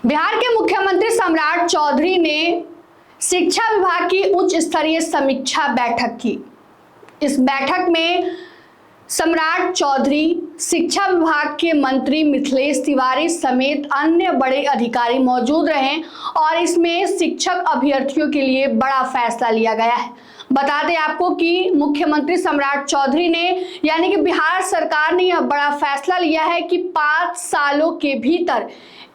बिहार के मुख्यमंत्री सम्राट चौधरी ने शिक्षा विभाग की उच्च स्तरीय समीक्षा बैठक की। इस बैठक में सम्राट चौधरी, शिक्षा विभाग के मंत्री मिथिलेश तिवारी समेत अन्य बड़े अधिकारी मौजूद रहे और इसमें शिक्षक अभ्यर्थियों के लिए बड़ा फैसला लिया गया है। बता दें आपको कि मुख्यमंत्री सम्राट चौधरी ने यानी कि बिहार सरकार ने यह बड़ा फैसला लिया है कि 5 सालों के भीतर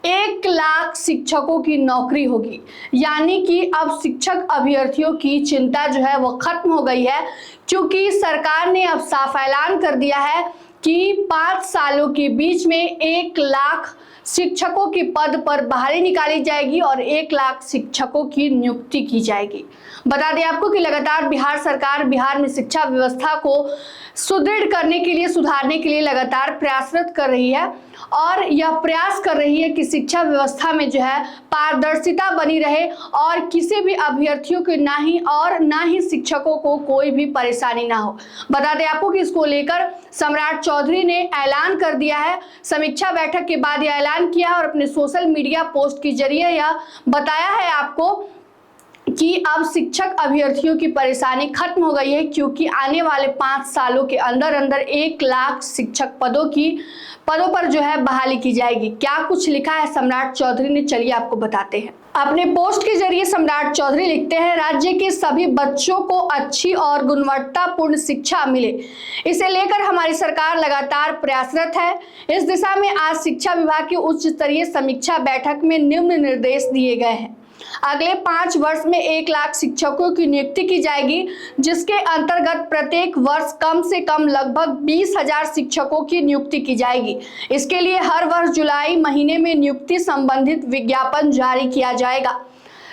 1 लाख शिक्षकों की नौकरी होगी। यानी कि अब शिक्षक अभ्यर्थियों की चिंता जो है वो खत्म हो गई है, क्योंकि सरकार ने अब साफ ऐलान कर दिया है कि 5 सालों के बीच में 1 लाख शिक्षकों के पद पर बहाली निकाली जाएगी और 1 लाख शिक्षकों की नियुक्ति की जाएगी। बता दें आपको कि लगातार बिहार सरकार बिहार में शिक्षा व्यवस्था को सुदृढ़ करने के लिए, सुधारने के लिए लगातार प्रयासरत कर रही है और यह प्रयास कर रही है कि शिक्षा व्यवस्था में जो है पारदर्शिता बनी रहे और किसी भी अभ्यर्थियों के ना ही शिक्षकों को कोई भी परेशानी ना हो। बता दें आपको कि इसको लेकर सम्राट चौधरी ने ऐलान कर दिया है। समीक्षा बैठक के बाद यह ऐलान किया और अपने सोशल मीडिया पोस्ट के जरिए यह बताया है आपको कि अब शिक्षक अभ्यर्थियों की परेशानी खत्म हो गई है, क्योंकि आने वाले 5 सालों के अंदर 1 लाख शिक्षक पदों पर जो है बहाली की जाएगी। क्या कुछ लिखा है सम्राट चौधरी ने, चलिए आपको बताते हैं। अपने पोस्ट के जरिए सम्राट चौधरी लिखते हैं, राज्य के सभी बच्चों को अच्छी और गुणवत्तापूर्ण शिक्षा मिले, इसे लेकर हमारी सरकार लगातार प्रयासरत है। इस दिशा में आज शिक्षा विभाग की उच्च स्तरीय समीक्षा बैठक में निम्न निर्देश दिए गए हैं। अगले 5 वर्ष में 1 लाख शिक्षकों की नियुक्ति की जाएगी, जिसके अंतर्गत प्रत्येक वर्ष कम से कम लगभग 20,000 शिक्षकों की नियुक्ति की जाएगी। इसके लिए हर वर्ष जुलाई महीने में नियुक्ति संबंधित विज्ञापन जारी किया जाएगा।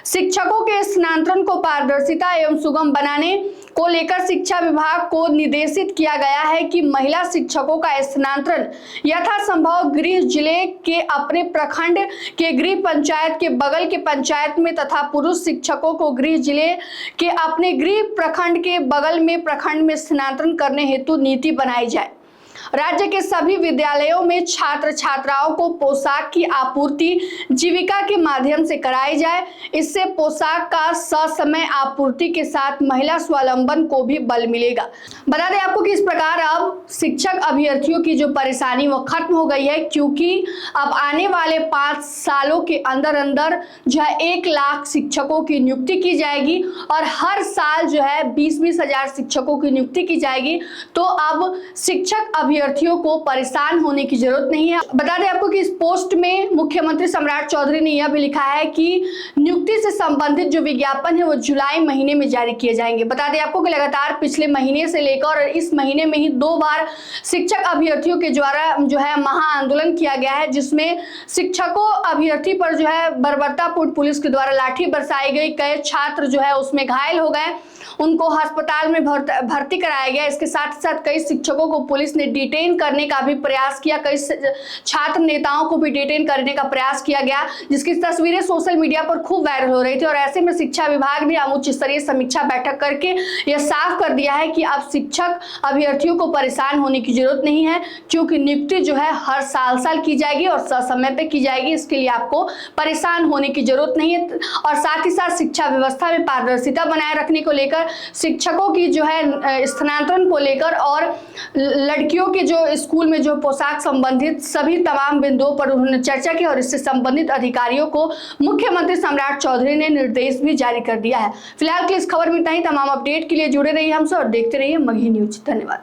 शिक्षकों के स्थानांतरण को पारदर्शिता एवं सुगम बनाने को लेकर शिक्षा विभाग को निर्देशित किया गया है कि महिला शिक्षकों का स्थानांतरण यथासंभव गृह जिले के अपने प्रखंड के गृह पंचायत के बगल के पंचायत में तथा पुरुष शिक्षकों को गृह जिले के अपने गृह प्रखंड के बगल में प्रखंड में स्थानांतरण करने हेतु नीति बनाई जाए। राज्य के सभी विद्यालयों में छात्र छात्राओं को पोशाक की आपूर्ति जीविका के माध्यम से कराई जाए। इससे पोशाक का ससमय आपूर्ति के साथ महिला स्वावलंबन को भी बल मिलेगा। बता दें आपको कि इस प्रकार अब शिक्षक अभ्यर्थियों की जो परेशानी वो खत्म हो गई है, क्योंकि अब आने वाले 5 सालों के अंदर जो है 1 लाख शिक्षकों की नियुक्ति की जाएगी और हर साल जो है 20-20 हजार शिक्षकों की नियुक्ति की जाएगी। तो अब शिक्षक अभ्यर्थियों को परेशान होने की जरूरत नहीं है। बता दें आपको कि इस पोस्ट में मुख्यमंत्री सम्राट चौधरी ने यह भी लिखा है कि नियुक्ति से संबंधित जो विज्ञापन है वो जुलाई महीने में जारी किए जाएंगे। बता दें आपको कि लगातार पिछले महीने से लेकर इस महीने में ही 2 बार शिक्षक अभ्यर्थियों के द्वारा जो है महा-आंदोलन किया गया है, जिसमें शिक्षकों अभ्यर्थी पर जो है बर्बरतापूर्ण पुलिस के द्वारा लाठी बरसाई गई। कई छात्र जो है उसमें घायल हो गए, उनको अस्पताल में भर्ती कराया गया। इसके साथ साथ कई शिक्षकों को पुलिस ने डिटेन करने का भी प्रयास किया, कई छात्र नेताओं को भी डिटेन करने का प्रयास किया गया, जिसकी तस्वीरें सोशल मीडिया पर खूब वायरल हो रही थी। और ऐसे में शिक्षा विभाग ने उच्च स्तरीय समीक्षा बैठक करके यह साफ कर दिया है कि अब शिक्षक अभ्यर्थियों को परेशान होने की जरूरत नहीं है, क्योंकि नियुक्ति जो है हर साल की जाएगी और समय पे की जाएगी। इसके लिए आपको परेशान होने की जरूरत नहीं है। और साथ ही साथ शिक्षा व्यवस्था में पारदर्शिता बनाए रखने को लेकर, शिक्षकों की जो है स्थानांतरण को लेकर और लड़कियों के जो स्कूल में जो पोशाक संबंधित सभी तमाम बिंदुओं पर उन्होंने चर्चा की और इससे संबंधित अधिकारियों को मुख्यमंत्री सम्राट चौधरी ने निर्देश भी जारी कर दिया है। फिलहाल के इस खबर में इतना ही। तमाम अपडेट के लिए जुड़े रहिए हमसे और देखते रहिए मगही न्यूज। धन्यवाद।